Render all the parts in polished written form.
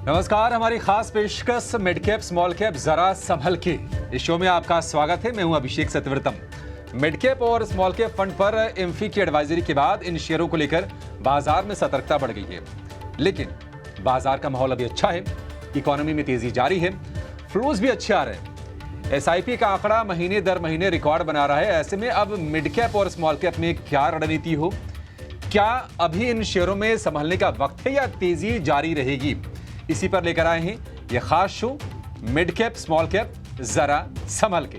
नमस्कार, हमारी खास पेशकश मिड कैप स्मॉल कैप जरा संभल के इस शो में आपका स्वागत है। मैं हूं अभिषेक सत्यव्रतम। मिड कैप और स्मॉल कैप फंड पर एमफी की एडवाइजरी के बाद इन शेयरों को लेकर बाजार में सतर्कता बढ़ गई है, लेकिन बाजार का माहौल अभी अच्छा है, इकोनॉमी में तेजी जारी है, फ्लोज भी अच्छे आ रहे हैं। एसआईपी का आंकड़ा महीने दर महीने रिकॉर्ड बना रहा है। ऐसे में अब मिड कैप और स्मॉल कैप में क्या रणनीति हो, क्या अभी इन शेयरों में संभलने का वक्त है या तेजी जारी रहेगी, इसी पर लेकर आए हैं यह खास show mid cap small cap जरा संभल के।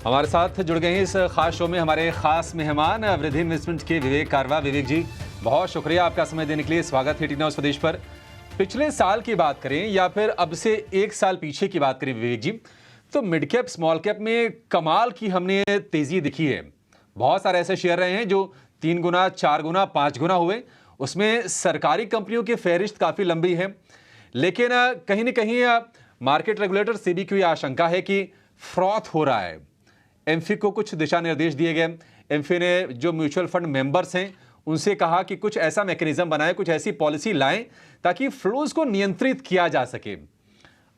हमारे साथ जुड़ गए हैं इस खास शो में हमारे खास मेहमान वृद्धि इन्वेस्टमेंट के विवेक कारवा। विवेक जी, बहुत शुक्रिया आपका समय देने के लिए। स्वागत है टी न्यूज़ स्वदेश पर। पिछले साल की बात करें या फिर अब से एक साल पीछे की बात करें विवेक जी, तो मिड कैप स्मॉल कैप में कमाल की हमने तेजी दिखी है। बहुत सारे ऐसे शेयर रहे हैं जो 3 गुना, 4 गुना, 5 गुना हुए। उसमें सरकारी कंपनियों की फहरिस्त काफ़ी लंबी है, लेकिन कहीं ना कहीं मार्केट रेगुलेटर सेबी की आशंका है कि फ्रॉथ हो रहा है। एमफी को कुछ दिशा निर्देश दिए गए। एमफी ने जो म्यूचुअल फंड मेंबर्स हैं उनसे कहा कि कुछ ऐसा मैकेनिज्म बनाएं, कुछ ऐसी पॉलिसी लाएं ताकि फ्लोज को नियंत्रित किया जा सके।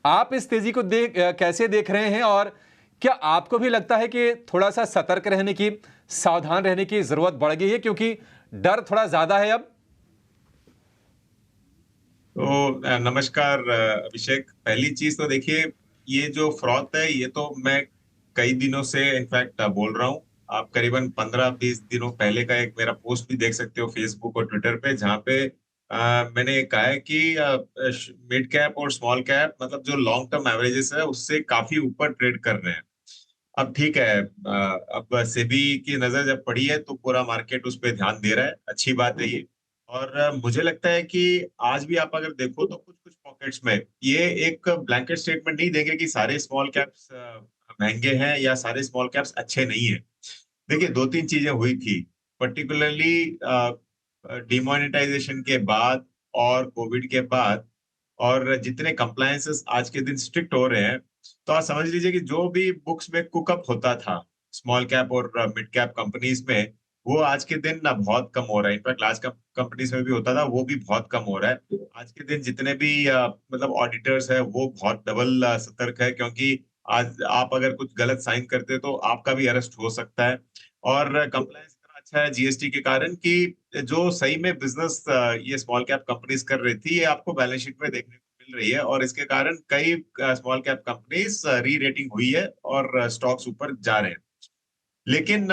आप इस तेजी को कैसे देख रहे हैं, और क्या आपको भी लगता है कि थोड़ा सा सतर्क रहने की, सावधान रहने की जरूरत बढ़ गई है क्योंकि डर थोड़ा ज्यादा है अब? तो नमस्कार अभिषेक। पहली चीज तो देखिए, ये जो फ्रॉड है ये तो मैं कई दिनों से इनफैक्ट बोल रहा हूँ। आप करीबन 15-20 दिनों पहले का एक मेरा पोस्ट भी देख सकते हो फेसबुक और ट्विटर पे, जहाँ पे मैंने कहा है कि मिड कैप और स्मॉल कैप मतलब जो लॉन्ग टर्म एवरेजेस है उससे काफी ऊपर ट्रेड कर रहे हैं। अब ठीक है, अब सेबी की नजर जब पड़ी है तो पूरा मार्केट उस पर ध्यान दे रहा है, अच्छी बात है ये। और मुझे लगता है कि आज भी आप अगर देखो तो कुछ कुछ पॉकेट्स में ये एक ब्लैंकेट स्टेटमेंट नहीं देंगे कि सारे स्मॉल कैप्स महंगे हैं या सारे स्मॉल कैप्स अच्छे नहीं है। देखिए, 2-3 चीजें हुई थी पर्टिकुलरली डिमोनेटाइजेशन के बाद और कोविड के बाद, और जितने कंप्लायंसेस आज के दिन स्ट्रिक्ट हो रहे हैं, तो आप समझ लीजिए कि जो भी बुक्स में कुकअप होता था स्मॉल कैप और मिड कैप कंपनीज में, वो आज के दिन ना बहुत कम हो रहा है। इनफैक्ट लार्ज कंपनीज में भी होता था, वो भी बहुत कम हो रहा है। आज के दिन जितने भी मतलब ऑडिटर्स है वो बहुत डबल सतर्क है, क्योंकि आज आप अगर कुछ गलत साइन करते तो आपका भी अरेस्ट हो सकता है। और कंप्लायंस इतना अच्छा है जीएसटी के कारण कि जो सही में बिजनेस ये स्मॉल कैप कंपनीज कर रही थी, ये आपको बैलेंस शीट में देखने को मिल रही है। और इसके कारण कई स्मॉल कैप कंपनीज री रेटिंग हुई है और स्टॉक्स ऊपर जा रहे हैं। लेकिन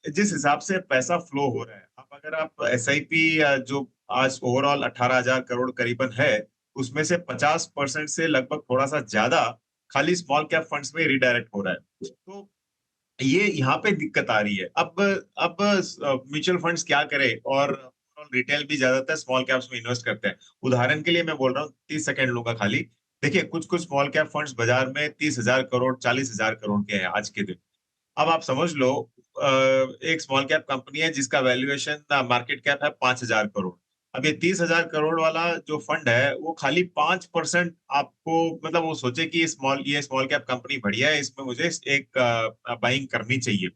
जिस हिसाब से पैसा फ्लो हो रहा है, अब अगर आप एसआईपी जो आज ओवरऑल 18,000 करोड़ करीबन है, उसमें से 50% से लगभग थोड़ा सा ज्यादा खाली स्मॉल कैप फंड्स में रिडायरेक्ट हो रहा है। तो ये यहाँ पे दिक्कत आ रही है। अब म्यूचुअल फंड्स क्या करे, और रिटेल भी ज्यादातर स्मॉल कैप्स में इन्वेस्ट करते हैं। उदाहरण के लिए मैं बोल रहा हूँ, 30 सेकंड लूंगा खाली। देखिए, कुछ कुछ स्मॉल कैप फंड्स बाजार में 30,000 करोड़, 40,000 करोड़ के हैं आज के दिन। अब आप समझ लो, एक स्मॉल कैप कंपनी है जिसका वैल्यूएशन मार्केट कैप है 5,000 करोड़। अब ये 30,000 करोड़ वाला जो फंड है वो खाली 5% आपको, मतलब वो सोचे कि ये स्मॉल कैप कंपनी बढ़िया है, इसमें मुझे एक बाइंग करनी चाहिए।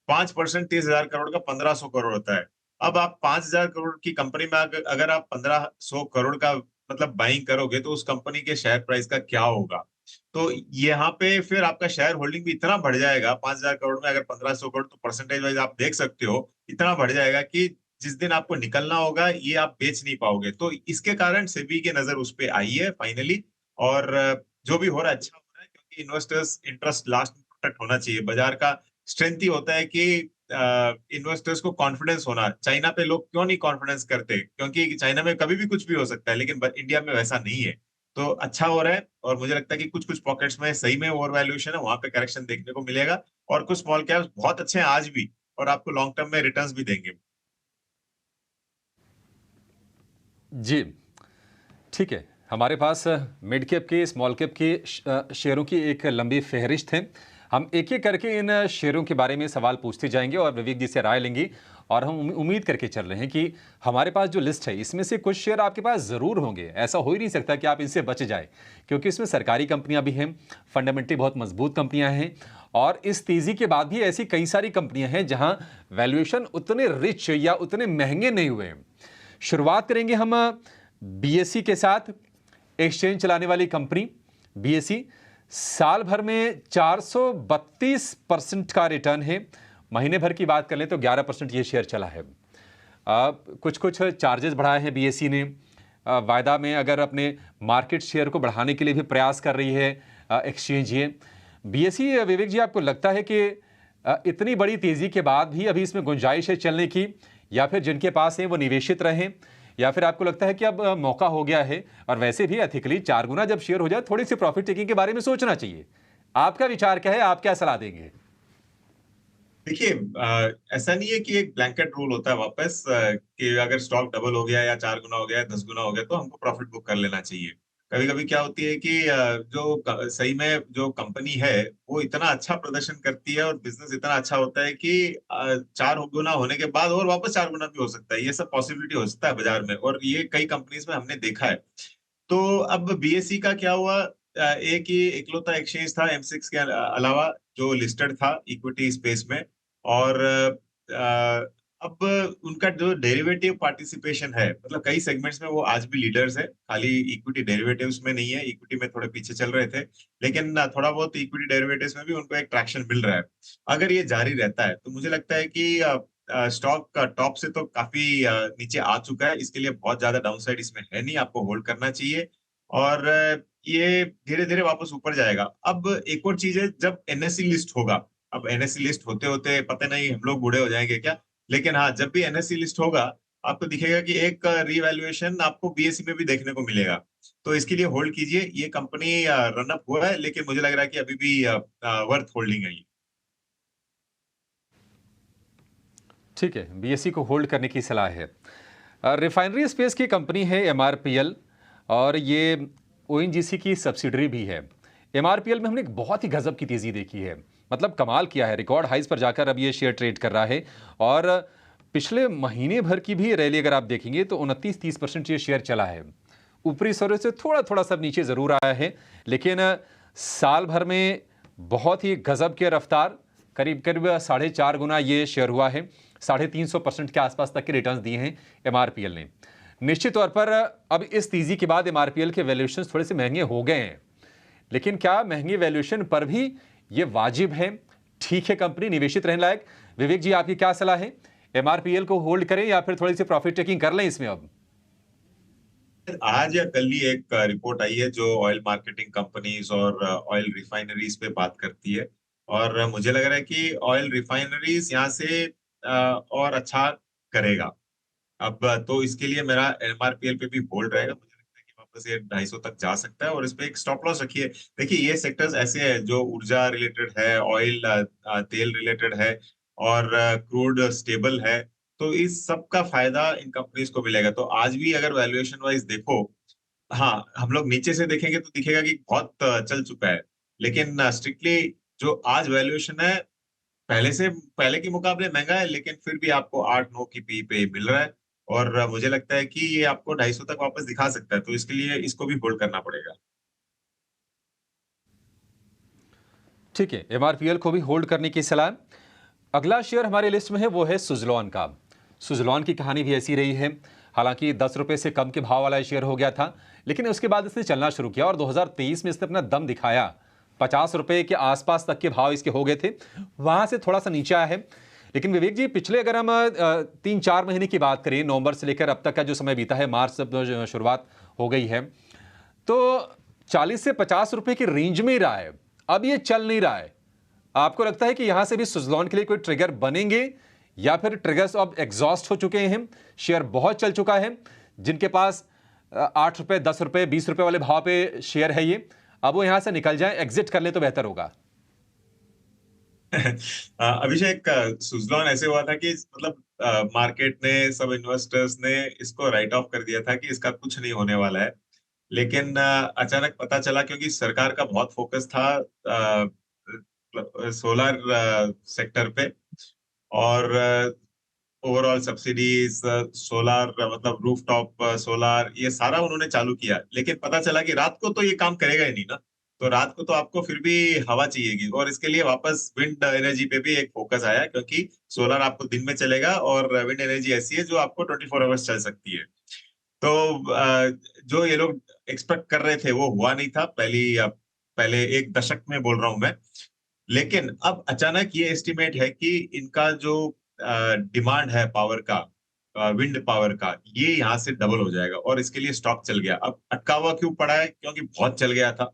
5% 30,000 करोड़ का 1,500 करोड़ होता है। अब आप 5,000 करोड़ की कंपनी में अगर आप 1,500 करोड़ का मतलब बाइंग करोगे तो उस कंपनी के शेयर प्राइस का क्या होगा? तो यहाँ पे फिर आपका शेयर होल्डिंग भी इतना बढ़ जाएगा। 5,000 करोड़ में अगर 1,500 करोड़, तो परसेंटेज वाइज आप देख सकते हो इतना बढ़ जाएगा कि जिस दिन आपको निकलना होगा ये आप बेच नहीं पाओगे। तो इसके कारण सेबी की नजर उस पे आई है फाइनली। और जो भी हो रहा है अच्छा हो रहा है, क्योंकि इन्वेस्टर्स इंटरेस्ट लास्ट में प्रोटेक्ट होना चाहिए। बाजार का स्ट्रेंथ ही होता है कि इन्वेस्टर्स को कॉन्फिडेंस होना। चाइना पे लोग क्यों नहीं कॉन्फिडेंस करते? क्योंकि चाइना में कभी भी कुछ भी हो सकता है, लेकिन इंडिया में वैसा नहीं है। तो अच्छा हो रहा है, और मुझे लगता है कि कुछ कुछ पॉकेट्स में सही में ओवर वैल्यूएशन है, वहां पे करेक्शन देखने को मिलेगा। और कुछ स्मॉल कैप्स बहुत अच्छे हैं आज भी, और आपको लॉन्ग टर्म में रिटर्न्स भी देंगे। जी ठीक है, हमारे पास मिड कैप के, स्मॉल कैप के शेयरों की एक लंबी फहरिस्त है। हम एक-एक करके इन शेयरों के बारे में सवाल पूछते जाएँगे और विवेक जी से राय लेंगे और हम उम्मीद करके चल रहे हैं कि हमारे पास जो लिस्ट है, इसमें से कुछ शेयर आपके पास ज़रूर होंगे। ऐसा हो ही नहीं सकता कि आप इनसे बच जाएँ, क्योंकि इसमें सरकारी कंपनियाँ भी हैं, फंडामेंटली बहुत मजबूत कंपनियाँ हैं और इस तेज़ी के बाद भी ऐसी कई सारी कंपनियाँ हैं, जहाँ वैल्यूएशन उतने रिच या उतने महँगे नहीं हुए हैं। शुरुआत करेंगे हम बीएसई के साथ, एक्सचेंज चलाने वाली कंपनी बीएसई। साल भर में 432% का रिटर्न है। महीने भर की बात कर लें तो 11% ये शेयर चला है। कुछ-कुछ चार्जेस बढ़ाए हैं बीएसई ने। वायदा में अगर अपने मार्केट शेयर को बढ़ाने के लिए भी प्रयास कर रही है एक्सचेंज ये। बीएसई, विवेक जी, आपको लगता है कि इतनी बड़ी तेज़ी के बाद भी अभी इसमें गुंजाइश है चलने की, या फिर जिनके पास है वो निवेशित रहें, या फिर आपको लगता है कि अब मौका हो गया है और वैसे भी एथिकली 4 गुना जब शेयर हो जाए थोड़ी सी प्रॉफिट टेकिंग के बारे में सोचना चाहिए? आपका विचार क्या है? आप क्या सलाह देंगे? देखिए, ऐसा नहीं है कि एक ब्लैंकेट रूल होता है वापस, कि अगर स्टॉक डबल हो गया या 4 गुना हो गया, 10 गुना हो गया तो हमको प्रॉफिट बुक कर लेना चाहिए। कभी-कभी क्या होती है कि जो सही में जो कंपनी है वो इतना अच्छा प्रदर्शन करती है और बिजनेस इतना अच्छा होता है कि 4 गुना होने के बाद और वापस 4 गुना भी हो सकता है। ये सब पॉसिबिलिटी हो सकता है बाजार में, और ये कई कंपनीज में हमने देखा है। तो अब बीएसई का क्या हुआ, एक ही इकलौता एक्सचेंज था एमसीएक्स के अलावा जो लिस्टेड था इक्विटी स्पेस में। और अब उनका जो डेरिवेटिव पार्टिसिपेशन है, मतलब कई सेगमेंट्स में वो आज भी लीडर्स है, खाली इक्विटी डेरिवेटिव्स में नहीं है। इक्विटी में थोड़े पीछे चल रहे थे, लेकिन थोड़ा बहुत इक्विटी डेरिवेटिव्स में भी उनको एक ट्रैक्शन मिल रहा है। अगर ये जारी रहता है तो मुझे लगता है कि स्टॉक का टॉप से तो काफी नीचे आ चुका है। इसके लिए बहुत ज्यादा डाउनसाइड इसमें है नहीं, आपको होल्ड करना चाहिए। और ये धीरे-धीरे वापस ऊपर जाएगा। अब एक और चीज़ है, जब एनएसई लिस्ट होगा, अब एनएसई लिस्ट होते-होते पता नहीं हम लोग बूढ़े हो जाएँगे क्या? लेकिन हाँ, जब भी एनएसई लिस्ट होगा, आपको दिखेगा कि एक रीवैल्यूएशन आपको बीएसई में भी देखने को मिलेगा। तो इसके लिए होल्ड कीजिए। ये कंपनी रन अप हुआ है, लेकिन मुझे लग रहा है कि अभी भी वर्थ होल्डिंग है ये। ठीक है, बीएसई को होल्ड करने की सलाह है। रिफाइनरी स्पेस की कंपनी है एमआरपीएल और ये ओएनजीसी की सब्सिडरी भी है। एमआरपीएल में हमने एक बहुत ही गजब की तेज़ी देखी है, मतलब कमाल किया है, रिकॉर्ड हाइज पर जाकर अब ये शेयर ट्रेड कर रहा है और पिछले महीने भर की भी रैली अगर आप देखेंगे तो 29-30% ये शेयर चला है। ऊपरी स्तरों से थोड़ा-थोड़ा सब नीचे ज़रूर आया है, लेकिन साल भर में बहुत ही गजब की रफ्तार, करीब-करीब 4.5 गुना ये शेयर हुआ है। 350% के आसपास तक के रिटर्न्स दिए हैं एमआरपीएल ने। निश्चित तौर पर अब इस तेजी के बाद एमआरपीएल के वैल्यूएशंस थोड़े से महंगे हो गए हैं, लेकिन क्या महंगी वैल्यूएशन पर भी ये वाजिब है? ठीक है कंपनी, निवेशित रहने लायक? विवेक जी, आपकी क्या सलाह है? एमआरपीएल को होल्ड करें या फिर थोड़ी सी प्रॉफिट टेकिंग कर लें इसमें अब? आज या कल ही एक रिपोर्ट आई है जो ऑयल मार्केटिंग कंपनीज और ऑयल रिफाइनरीज पे बात करती है। और मुझे लग रहा है कि ऑयल रिफाइनरीज यहाँ से और अच्छा करेगा। अब तो इसके लिए मेरा एमआरपीएल पे भी होल्ड रहेगा। मुझे लगता है कि वापस ये 250 तक जा सकता है, और इस पे एक स्टॉप लॉस रखिए। देखिए, ये सेक्टर्स ऐसे हैं जो ऊर्जा रिलेटेड है, ऑयल तेल रिलेटेड है, और क्रूड स्टेबल है। तो इस सब का फायदा इन कंपनीज को मिलेगा। तो आज भी अगर वैल्यूएशन वाइज देखो, हाँ, हम लोग नीचे से देखेंगे तो दिखेगा कि बहुत चल चुका है। लेकिन स्ट्रिक्टली जो आज वैल्यूएशन है, पहले के मुकाबले महंगा है, लेकिन फिर भी आपको 8-9 की पी पे मिल रहा है। और मुझे लगता है कि ये आपको 250 तक वापस दिखा सकता है, तो इसके लिए इसको भी होल्ड करना पड़ेगा। ठीक है, एमआरपीएल को भी होल्ड करने की सलाह। अगला शेयर हमारे लिस्ट में है वो है सुज़लॉन का। सुज़लॉन की कहानी भी ऐसी रही है। हालांकि 10 रुपए से कम के भाव वाला शेयर हो गया था, लेकिन उसके बाद इसने चलना शुरू किया और 2023 में इसने अपना दम दिखाया। 50 रुपए के आसपास तक के भाव इसके हो गए थे, वहां से थोड़ा सा नीचे आया है। लेकिन विवेक जी, पिछले अगर हम 3-4 महीने की बात करें, नवंबर से लेकर अब तक का जो समय बीता है, मार्च से जो शुरुआत हो गई है, तो 40 से 50 रुपए की रेंज में ही रहा है। अब ये चल नहीं रहा है। आपको लगता है कि यहां से भी सुज़लॉन के लिए कोई ट्रिगर बनेंगे, या फिर ट्रिगर्स अब एग्जॉस्ट हो चुके हैं, शेयर बहुत चल चुका है? जिनके पास 8 रुपए, 10 रुपए, 20 रुपए वाले भाव पे शेयर है ये, अब वो यहां से निकल जाए, एग्जिट कर ले तो बेहतर होगा। अभिषेक, सुज़लॉन ऐसे हुआ था कि मतलब मार्केट ने, सब इन्वेस्टर्स ने इसको राइट ऑफ कर दिया था कि इसका कुछ नहीं होने वाला है। लेकिन अचानक पता चला, क्योंकि सरकार का बहुत फोकस था सोलर सेक्टर पे, और ओवरऑल सब्सिडीज, सोलार मतलब रूफटॉप सोलार, ये सारा उन्होंने चालू किया। लेकिन पता चला कि रात को तो ये काम करेगा ही नहीं ना, तो रात को तो आपको फिर भी हवा चाहिएगी, और इसके लिए वापस विंड एनर्जी पे भी एक फोकस आया, क्योंकि सोलर आपको दिन में चलेगा और विंड एनर्जी ऐसी है जो आपको 24 आवर्स चल सकती है। तो जो ये लोग एक्सपेक्ट कर रहे थे वो हुआ नहीं था, पहले एक दशक में बोल रहा हूं मैं। लेकिन अब अचानक ये एस्टिमेट है कि इनका जो डिमांड है पावर का, विंड पावर का, ये यहाँ से डबल हो जाएगा, और इसके लिए स्टॉक चल गया। अब अटका हुआ क्यों पड़ा है? क्योंकि बहुत चल गया था।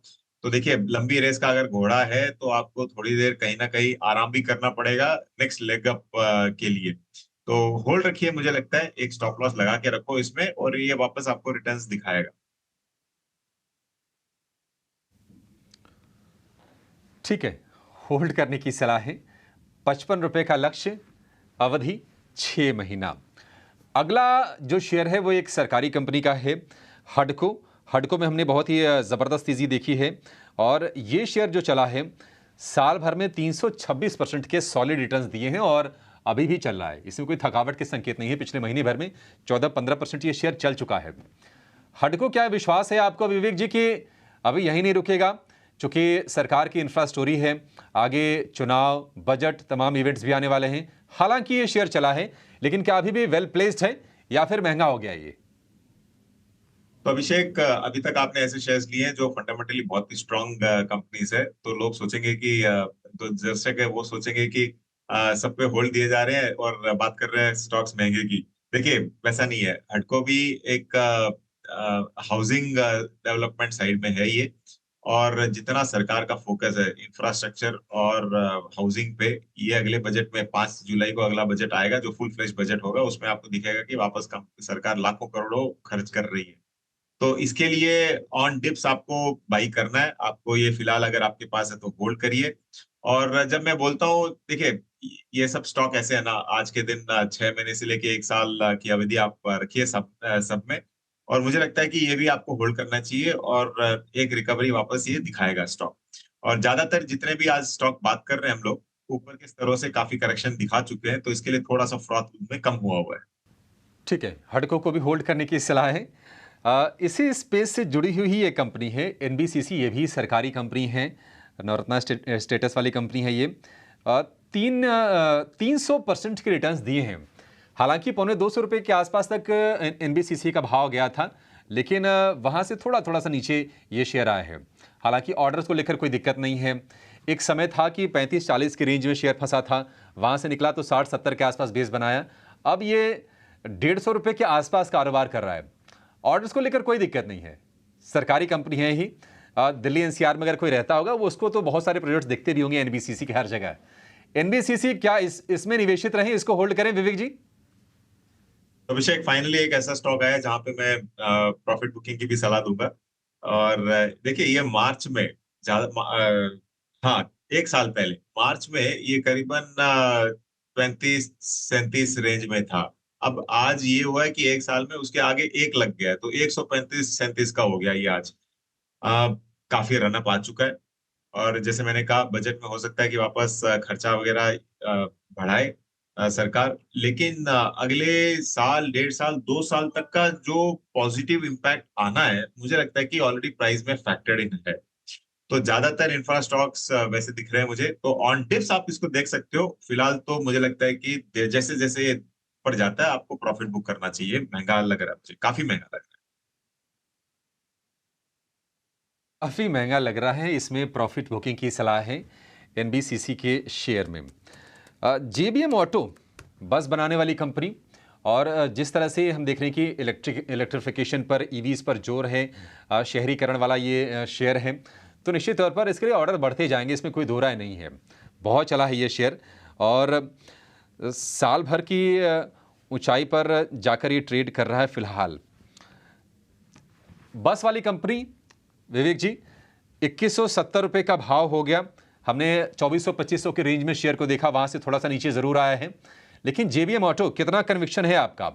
तो देखिए, लंबी रेस का अगर घोड़ा है तो आपको थोड़ी देर कहीं ना कहीं आराम भी करना पड़ेगा नेक्स्ट लेग अप के लिए। तो होल्ड रखिए, मुझे लगता है एक स्टॉप लॉस लगा के रखो इसमें, और ये वापस आपको रिटर्न्स दिखाएगा। ठीक है, होल्ड करने की सलाह है। 55 रुपए का लक्ष्य, अवधि 6 महीना। अगला जो शेयर है वो एक सरकारी कंपनी का है, हडको। हडको में हमने बहुत ही ज़बरदस्त तेज़ी देखी है, और ये शेयर जो चला है साल भर में 326% के सॉलिड रिटर्न्स दिए हैं, और अभी भी चल रहा है। इसमें कोई थकावट के संकेत नहीं है। पिछले महीने भर में 14-15% ये शेयर चल चुका है। हडको, क्या विश्वास है आपको विवेक जी कि अभी यही नहीं रुकेगा? चूंकि सरकार की इंफ्रा स्टोरी है, आगे चुनाव, बजट, तमाम इवेंट्स भी आने वाले हैं। हालांकि ये शेयर चला है, लेकिन क्या अभी भी वेल प्लेस्ड है या फिर महंगा हो गया ये? तो अभिषेक, अभी तक आपने ऐसे शेयर्स लिए हैं जो फंडामेंटली बहुत ही स्ट्रांग कंपनीज है, तो लोग सोचेंगे कि तो दर्शक है वो सोचेंगे कि सब पे होल्ड दिए जा रहे हैं और बात कर रहे हैं स्टॉक्स महंगे की। देखिए, वैसा नहीं है। हडको भी एक हाउसिंग डेवलपमेंट साइड में है ये, और जितना सरकार का फोकस है इंफ्रास्ट्रक्चर और हाउसिंग पे, ये अगले बजट में 5 जुलाई को अगला बजट आएगा जो फुल फ्लेश बजट होगा, उसमें आपको दिखेगा कि वापस सरकार लाखों करोड़ों खर्च कर रही है। तो इसके लिए ऑन डिप्स आपको बाई करना है। आपको ये फिलहाल अगर आपके पास है तो होल्ड करिए। और जब मैं बोलता हूँ, देखिए, ये सब स्टॉक ऐसे है ना, आज के दिन 6 महीने से लेके 1 साल की अवधि आप रखिए सब में, और मुझे लगता है कि ये भी आपको होल्ड करना चाहिए, और एक रिकवरी वापस ये दिखाएगा स्टॉक। और ज्यादातर जितने भी आज स्टॉक बात कर रहे हैं हम लोग, ऊपर के स्तरों से काफी करेक्शन दिखा चुके हैं, तो इसके लिए थोड़ा सा फ्रॉथ में कम हुआ हुआ है। ठीक है, हडको को भी होल्ड करने की सलाह है। इसी स्पेस से जुड़ी हुई ही एक कंपनी है एनबीसीसी। ये भी सरकारी कंपनी है, नवरत्ना स्टेटस वाली कंपनी है ये। 300% के रिटर्न्स दिए हैं। हालांकि 250 रुपये के आसपास तक एनबीसीसी का भाव गया था, लेकिन वहाँ से थोड़ा थोड़ा सा नीचे ये शेयर आया है। हालांकि ऑर्डर्स को लेकर कोई दिक्कत नहीं है। एक समय था कि 35-40 के रेंज में शेयर फंसा था, वहाँ से निकला तो 60-70 के आसपास बेस बनाया। अब ये 150 रुपये के आसपास कारोबार कर रहा है। ऑर्डर्स को लेकर कोई दिक्कत नहीं है, सरकारी कंपनी है ही। दिल्ली एनसीआर में अगर कोई रहता होगा वो उसको तो बहुत सारे प्रोजेक्ट्स दिखते भी होंगे एनबीसीसी के हर जगह। एनबीसीसी क्या इसमें निवेशित रहे, इसको होल्ड करें विवेक जी? अभिषेक, फाइनली एक ऐसा स्टॉक आया जहां पे मैं प्रॉफिट बुकिंग की भी सलाह दूंगा। और देखिए, ये मार्च में ज्यादा हाँ, 1 साल पहले मार्च में ये करीबन 35-37 रेंज में था। अब आज ये हुआ है कि 1 साल में उसके आगे एक लग गया है, तो 135-37 का हो गया ये आज। अ, काफी रनअप आ चुका है, और जैसे मैंने कहा, बजट में हो सकता है कि वापस खर्चा वगैरह बढ़ाए सरकार। लेकिन अगले साल, 1.5 साल, 2 साल तक का जो पॉजिटिव इम्पैक्ट आना है, मुझे लगता है कि ऑलरेडी प्राइस में फैक्टर्ड इन है। तो ज्यादातर इंफ्रा स्टॉक्स वैसे दिख रहे हैं मुझे, तो ऑन डिप्स आप इसको देख सकते हो। फिलहाल तो मुझे लगता है कि जैसे जैसे ये ऊपर जाता है आपको प्रॉफिट बुक करना चाहिए। महंगा लग रहा है मुझे, काफी महंगा लग रहा काफ़ी महंगा लग रहा है, इसमें प्रॉफिट बुकिंग की सलाह है एनबीसीसी के शेयर में। जेबीएम ऑटो, बस बनाने वाली कंपनी, और जिस तरह से हम देख रहे हैं कि इलेक्ट्रिफिकेशन पर, ईवीज पर जोर है, शहरीकरण वाला ये शेयर है, तो निश्चित तौर पर इसके लिए ऑर्डर बढ़ते जाएंगे, इसमें कोई दो राय नहीं है। बहुत चला है ये शेयर, और साल भर की ऊंचाई पर जाकर ये ट्रेड कर रहा है फिलहाल। बस वाली कंपनी विवेक जी, 2170 रुपये का भाव हो गया। हमने 2400-2500 के रेंज में शेयर को देखा, वहां से थोड़ा सा नीचे जरूर आया है। लेकिन जेबीएम ऑटो, कितना कन्विक्शन है आपका?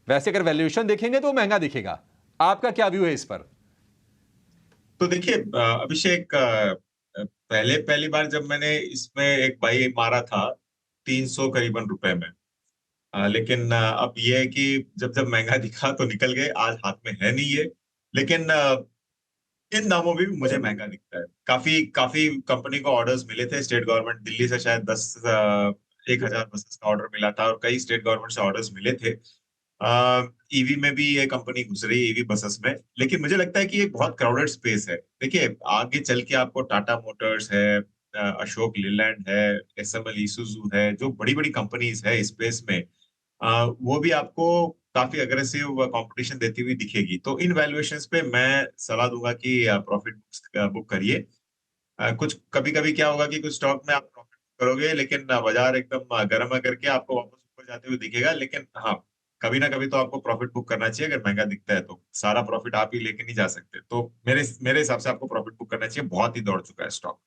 वैसे अगर वैल्यूएशन देखेंगे तो महंगा दिखेगा, आपका क्या व्यू है इस पर? है। तो देखिए अभिषेक, पहली बार जब मैंने इसमें एक बाई मारा था 300 करीबन रुपए में। लेकिन अब ये है कि जब जब महंगा दिखा तो निकल गए, आज हाथ में है नहीं ये। लेकिन इन दामों में भी मुझे महंगा दिखता है। काफी काफी कंपनी को ऑर्डर्स मिले थे, स्टेट गवर्नमेंट दिल्ली से शायद 1,000 बसेस का ऑर्डर मिला था और कई स्टेट गवर्नमेंट से ऑर्डर्स मिले थे। ईवी में भी ये कंपनी घुस रही है, ईवी बसेस में। लेकिन मुझे लगता है कि ये बहुत क्राउडेड स्पेस है। देखिए आगे चल के आपको टाटा मोटर्स है, अशोक लीलैंड है, एसएमएल ईसुजू है, जो बड़ी बड़ी कंपनीज है इस स्पेस में, वो भी आपको काफी अग्रेसिव कंपटीशन देती हुई दिखेगी। तो इन वैल्यूएशंस पे मैं सलाह दूंगा कि प्रॉफिट बुक करिए। कुछ कभी कभी क्या होगा कि कुछ स्टॉक में आप प्रॉफिट करोगे, लेकिन बाजार एकदम गर्म करके आपको वापस ऊपर जाते हुए दिखेगा। लेकिन हाँ, कभी ना कभी तो आपको प्रॉफिट बुक करना चाहिए। अगर महंगा दिखता है तो सारा प्रॉफिट आप ही लेके नहीं जा सकते। तो मेरे मेरे हिसाब से आपको प्रॉफिट बुक करना चाहिए। बहुत ही दौड़ चुका है स्टॉक।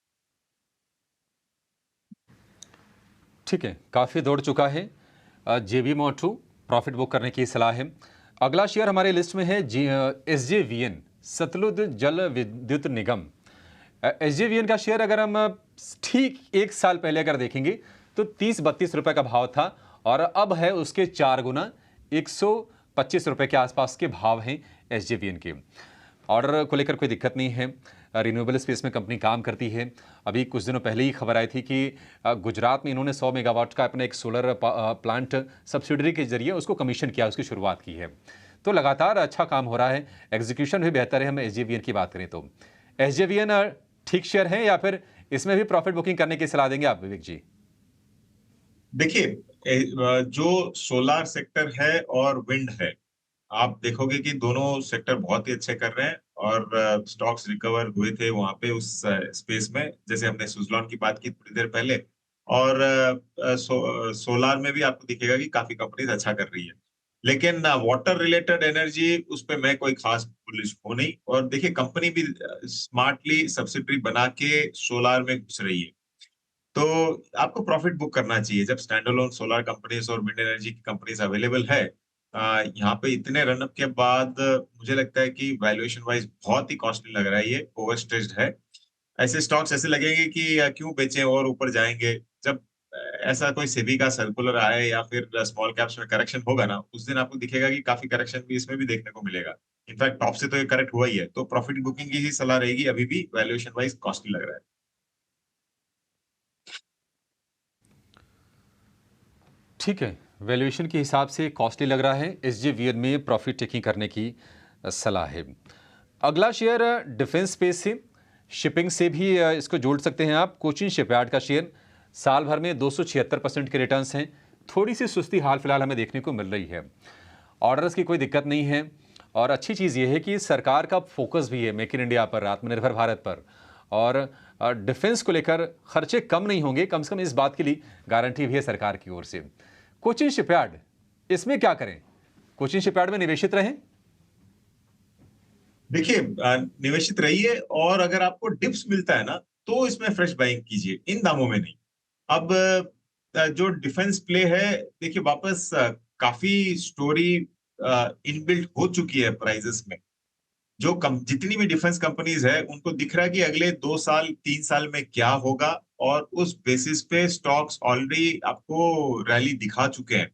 ठीक है, काफ़ी दौड़ चुका है। जेबी मोटू प्रॉफिट बुक करने की सलाह है। अगला शेयर हमारे लिस्ट में है SJVN, सतलुज जल विद्युत निगम। SJVN का शेयर अगर हम ठीक 1 साल पहले अगर देखेंगे तो 30-32 रुपए का भाव था और अब है उसके 4 गुना, 125 रुपए के आसपास के भाव हैं SJVN के। ऑर्डर को लेकर कोई दिक्कत नहीं है। रिन्यूएबल स्पेस में कंपनी काम करती है। अभी कुछ दिनों पहले ही खबर आई थी कि गुजरात में इन्होंने 100 मेगावाट का अपना एक सोलर प्लांट सब्सिडरी के जरिए उसको कमीशन किया, उसकी शुरुआत की है। तो लगातार अच्छा काम हो रहा है, एग्जीक्यूशन भी बेहतर है। हम SJVN की बात करें तो SJVN ठीक शेयर है या फिर इसमें भी प्रॉफिट बुकिंग करने की सलाह देंगे आप विवेक जी? देखिए जो सोलार सेक्टर है और विंड है, आप देखोगे कि दोनों सेक्टर बहुत ही अच्छे कर रहे हैं। और स्टॉक्स रिकवर हुए थे वहां पे उस स्पेस में, जैसे हमने सुजलॉन की बात की थोड़ी देर पहले। और सोलार में भी आपको दिखेगा कि काफी कंपनीज अच्छा कर रही है। लेकिन वाटर रिलेटेड एनर्जी, उस पे मैं कोई खास बुलिश हूं नहीं। और देखिए कंपनी भी स्मार्टली सब्सिडरी बना के सोलार में घुस रही है। तो आपको प्रॉफिट बुक करना चाहिए जब स्टैंड अलोन सोलर कंपनीज और विंड एनर्जी की कंपनीज अवेलेबल है। यहाँ पे इतने रनअप के बाद मुझे लगता है कि वैल्यूएशन वाइज बहुत ही कॉस्टली लग रहा है, ये ओवर स्ट्रेच्ड है। ऐसे स्टॉक्स ऐसे लगेंगे कि क्यों बेचें और ऊपर जाएंगे। जब ऐसा कोई सेबी का सर्कुलर आए या फिर स्मॉल कैप्स में करेक्शन होगा ना, उस दिन आपको दिखेगा कि काफी करेक्शन भी इसमें भी देखने को मिलेगा। इनफैक्ट टॉप से तो ये करेक्ट हुआ ही है। तो प्रॉफिट बुकिंग की ही सलाह रहेगी, अभी भी वैल्यूएशन वाइज कॉस्टली लग रहा है। ठीक है, वैल्यूएशन के हिसाब से कॉस्टली लग रहा है। SJVN में प्रॉफिट टेकिंग करने की सलाह है। अगला शेयर डिफेंस स्पेस से, शिपिंग से भी इसको जोड़ सकते हैं आप। कोचिन शिपयार्ड का शेयर साल भर में 276% के रिटर्न्स हैं। थोड़ी सी सुस्ती हाल फिलहाल हमें देखने को मिल रही है। ऑर्डर्स की कोई दिक्कत नहीं है और अच्छी चीज़ ये है कि सरकार का फोकस भी है मेक इन इंडिया पर, आत्मनिर्भर भारत पर। और डिफेंस को लेकर खर्चे कम नहीं होंगे, कम से कम इस बात के लिए गारंटी भी है सरकार की ओर से। कोचिन शिपयार्ड, इसमें क्या करें? कोचिन शिपयार्ड में निवेशित रहें? देखिए निवेशित रहिए, और अगर आपको डिप्स मिलता है ना तो इसमें फ्रेश बाइंग कीजिए, इन दामों में नहीं। अब जो डिफेंस प्ले है, देखिए वापस काफी स्टोरी इनबिल्ट हो चुकी है प्राइजेस में। जितनी भी डिफेंस कंपनीज है उनको दिख रहा है कि अगले 2 साल 3 साल में क्या होगा, और उस बेसिस पे स्टॉक्स ऑलरेडी आपको रैली दिखा चुके हैं।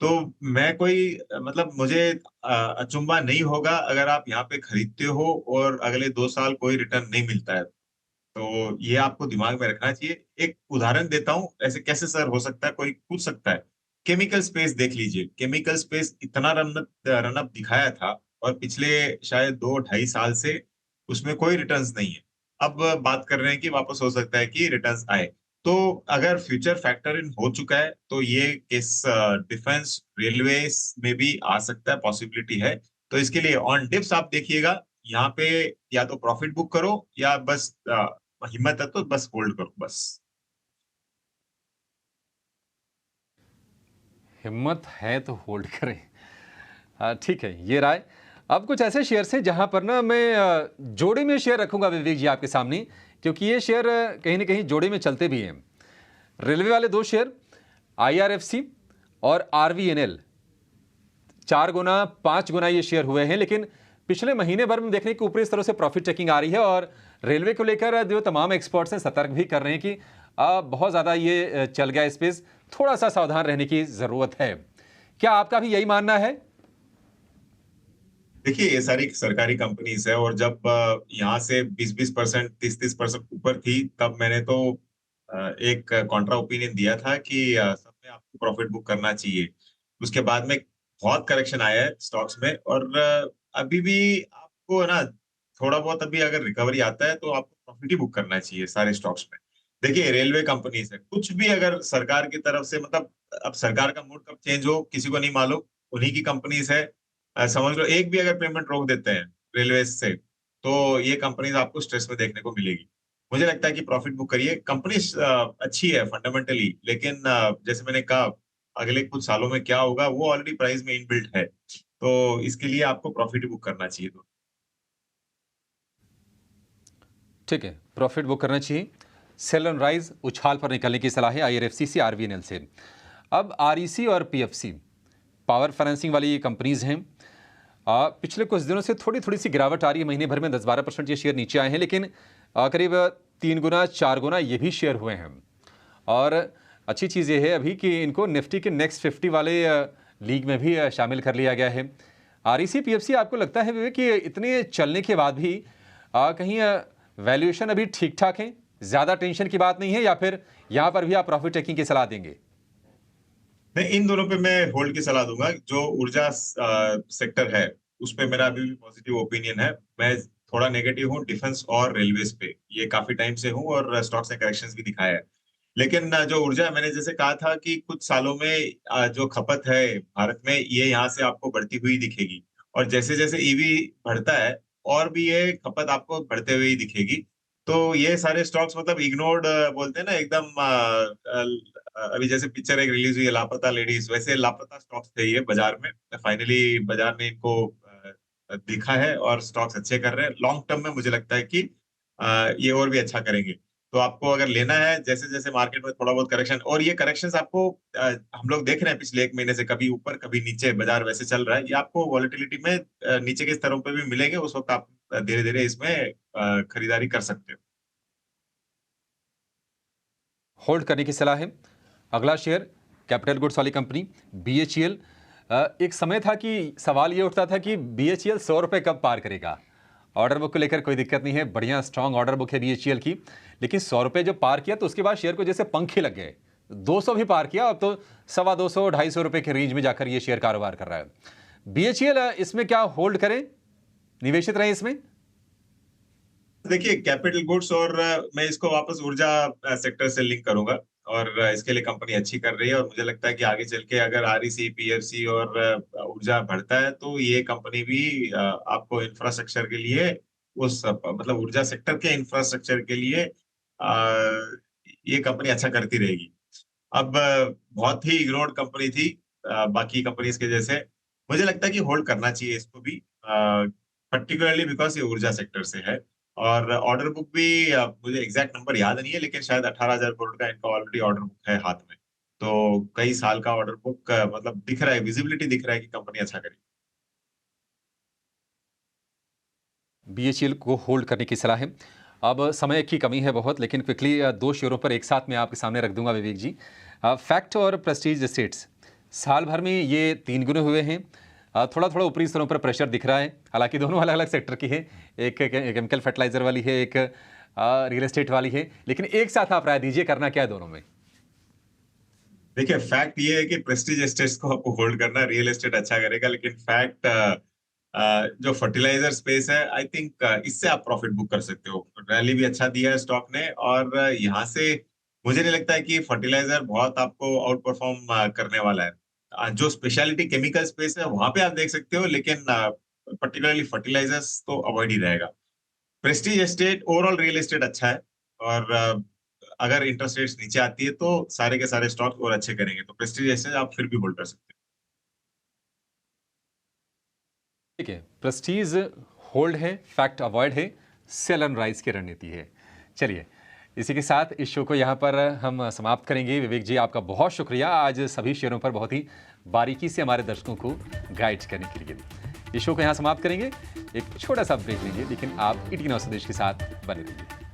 तो मैं कोई मतलब मुझे अचंभा नहीं होगा अगर आप यहाँ पे खरीदते हो और अगले 2 साल कोई रिटर्न नहीं मिलता है। तो ये आपको दिमाग में रखना चाहिए। एक उदाहरण देता हूँ, ऐसे कैसे सर हो सकता है, कोई पूछ सकता है। केमिकल स्पेस देख लीजिए, केमिकल स्पेस इतना रनअप दिखाया था और पिछले शायद 2-2.5 साल से उसमें कोई रिटर्न्स नहीं है। अब बात कर रहे हैं कि वापस हो सकता है कि रिटर्न्स आए। तो अगर फ्यूचर फैक्टर इन हो चुका है तो ये इस डिफेंस रेलवे में भी आ सकता है, पॉसिबिलिटी है। तो इसके लिए ऑन डिप्स आप देखिएगा, यहाँ पे या तो प्रॉफिट बुक करो या बस हिम्मत है तो बस होल्ड करो बस। हिम्मत है तो होल्ड करें। हाँ ठीक है, ये राय। अब कुछ ऐसे शेयर्स हैं जहां पर ना मैं जोड़े में शेयर रखूंगा विवेक जी आपके सामने, क्योंकि ये शेयर कहीं ना कहीं जोड़े में चलते भी हैं। रेलवे वाले 2 शेयर, IRFC और RVNL, 4 गुना 5 गुना ये शेयर हुए हैं। लेकिन पिछले महीने भर में देखने को ऊपरी स्तरों से प्रॉफिट टेकिंग आ रही है और रेलवे को लेकर जो तमाम एक्सपर्ट्स हैं सतर्क भी कर रहे हैं कि बहुत ज़्यादा ये चल गया स्पेस, थोड़ा सा सावधान रहने की ज़रूरत है। क्या आपका भी यही मानना है? देखिए, ये सारी सरकारी कंपनीज है और जब यहाँ से 20-20%, 30-30% ऊपर थी, तब मैंने तो एक कॉन्ट्रा ओपिनियन दिया था कि सब में आपको प्रॉफिट बुक करना चाहिए। उसके बाद में बहुत करेक्शन आया है स्टॉक्स में और अभी भी आपको ना थोड़ा बहुत अभी अगर रिकवरी आता है तो आपको प्रॉफिट ही बुक करना चाहिए सारे स्टॉक्स में। देखिए, रेलवे कंपनीज है, कुछ भी अगर सरकार की तरफ से मतलब अब सरकार का मूड कब चेंज हो किसी को नहीं मालूम, उन्हीं की कंपनीज है। समझ लो एक भी अगर पेमेंट रोक देते हैं रेलवे से, तो ये कंपनीज आपको स्ट्रेस में देखने को मिलेगी। मुझे लगता है कि प्रॉफिट बुक करिए। कंपनी अच्छी है फंडामेंटली, लेकिन जैसे मैंने कहा अगले कुछ सालों में क्या होगा वो ऑलरेडी प्राइस में इनबिल्ट है। तो इसके लिए आपको प्रॉफिट बुक करना चाहिए। तो ठीक है, प्रॉफिट बुक करना चाहिए। सेल एंड राइज उछाल पर निकलने की सलाह है IRFCC RVNL से। अब REC और PFC पावर फाइनेंसिंग वाली ये कंपनीज हैं। पिछले कुछ दिनों से थोड़ी थोड़ी सी गिरावट आ रही है, महीने भर में 10-12% ये शेयर नीचे आए हैं, लेकिन करीब 3 गुना 4 गुना ये भी शेयर हुए हैं। और अच्छी चीज़ ये है अभी कि इनको निफ्टी के नेक्स्ट 50 वाले लीग में भी शामिल कर लिया गया है। REC PFC आपको लगता है विवेक कि इतने चलने के बाद भी कहीं वैल्यूएशन अभी ठीक ठाक है, ज़्यादा टेंशन की बात नहीं है, या फिर यहाँ पर भी आप प्रॉफिट टेकिंग की सलाह देंगे? नहीं, इन दोनों पे मैं होल्ड की सलाह दूंगा। जो ऊर्जा सेक्टर है उस पे मेरा अभी भी पॉजिटिव ओपिनियन है। मैं थोड़ा नेगेटिव हूँ डिफेंस और रेलवेज पे, ये काफी टाइम से हूँ और स्टॉक्स ने करेक्शंस भी दिखाया है। लेकिन जो ऊर्जा है, मैंने जैसे कहा था कि कुछ सालों में जो खपत है भारत में ये यहाँ से आपको बढ़ती हुई दिखेगी और जैसे जैसे ईवी बढ़ता है और भी ये खपत आपको बढ़ते हुए ही दिखेगी। तो ये सारे स्टॉक्स मतलब इग्नोर्ड बोलते हैं ना एकदम अभी जैसे पिक्चर एक रिलीज हुई है लापता लेडीज, वैसे लापता स्टॉक्स थे ये बाजार में। फाइनली बाजार ने इनको दिखा है और स्टॉक्स अच्छे कर रहे हैं। लॉन्ग टर्म में मुझे लगता है कि ये और भी अच्छा करेंगे। तो आपको अगर लेना है, जैसे जैसे मार्केट में थोड़ा बहुत करेक्शन, और ये करेक्शंस आपको हम लोग देख रहे हैं पिछले 1 महीने से, कभी ऊपर कभी नीचे बाजार वैसे चल रहा है, ये आपको वॉलेटिलिटी में नीचे के स्तरों पे भी मिलेंगे। उस वक्त आप धीरे धीरे इसमें खरीदारी कर सकते हो। होल्ड करने की सलाह है। अगला शेयर कैपिटल गुड्स वाली कंपनी BHEL। एक समय था कि सवाल ये उठता था कि BHEL 100 रुपये कब पार करेगा। ऑर्डर बुक को लेकर कोई दिक्कत नहीं है, बढ़िया स्ट्रांग ऑर्डर बुक है BHEL की, लेकिन 100 रुपये जब पार किया तो उसके बाद शेयर को जैसे पंखे लग गए। 200 भी पार किया, अब तो 250-250 रुपये के रेंज में जाकर ये शेयर कारोबार कर रहा है। BHEL इसमें क्या होल्ड करें, निवेशित रहें इसमें? देखिए, कैपिटल गुड्स और मैं इसको वापस ऊर्जा सेक्टर से लिंक करूंगा और इसके लिए कंपनी अच्छी कर रही है और मुझे लगता है कि आगे चल के अगर REC PFC और ऊर्जा बढ़ता है तो ये कंपनी भी आपको इंफ्रास्ट्रक्चर के लिए उस मतलब ऊर्जा सेक्टर के इंफ्रास्ट्रक्चर के लिए ये कंपनी अच्छा करती रहेगी। अब बहुत ही इग्नोर्ड कंपनी थी बाकी कंपनीज के जैसे। मुझे लगता है कि होल्ड करना चाहिए इसको भी, पर्टिकुलरली बिकॉज ये ऊर्जा सेक्टर से है। और ऑर्डर बुक भी मुझे एग्जैक्ट नंबर याद नहीं है, लेकिन शायद 18,000 करोड़ का इनका ऑलरेडी ऑर्डर बुक है हाथ में। तो कई साल का ऑर्डर बुक मतलब दिख रहा है, विजिबिलिटी दिख रहा है कि कंपनी अच्छा करेगी। BHEL को होल्ड करने की सलाह है। अब समय की कमी है बहुत, लेकिन क्विकली 2 शेयरों पर एक साथ मैं आपके सामने रख दूंगा विवेक जी। फैक्ट और प्रेस्टीज एस्टेट्स साल भर में ये 3 गुने हुए हैं। थोड़ा थोड़ा ऊपरी स्तरों पर प्रेशर दिख रहा है, हालांकि दोनों अलग अलग सेक्टर की है, एक केमिकल फर्टिलाइजर वाली है, एक रियल एस्टेट वाली है, लेकिन एक साथ आप राय दीजिए करना क्या है दोनों में? देखिए, फैक्ट ये है कि प्रेस्टीज एस्टेट्स को आपको होल्ड करना है, रियल एस्टेट अच्छा करेगा। लेकिन फैक्ट जो फर्टिलाइजर स्पेस है, आई थिंक इससे आप प्रॉफिट बुक कर सकते हो। रैली भी अच्छा दिया है स्टॉक ने और यहाँ से मुझे नहीं लगता है कि फर्टिलाइजर बहुत आपको आउट परफॉर्म करने वाला है। जो स्पेशलिटी केमिकल स्पेस है वहां पे आप देख सकते हो, लेकिन पर्टिकुलरली फर्टिलाइजर्स तो अवॉइड ही रहेगा। Prestige estate, overall real estate अच्छा है और अगर इंटरेस्ट रेट्स नीचे आती है तो सारे के सारे स्टॉक्स और अच्छे करेंगे। तो प्रेस्टीज एस्टेट आप फिर भी होल्ड कर सकते ठीक है, प्रेस्टीज होल्ड है, फैक्ट अवॉइड है, सेल एंड राइज की रणनीति है। चलिए, इसी के साथ इस शो को यहाँ पर हम समाप्त करेंगे। विवेक जी, आपका बहुत शुक्रिया आज सभी शेयरों पर बहुत ही बारीकी से हमारे दर्शकों को गाइड करने के लिए। इस शो को यहाँ समाप्त करेंगे, एक छोटा सा ब्रेक लेंगे, लेकिन आप ईटी न्यूज़ स्वदेश के साथ बने रहिए।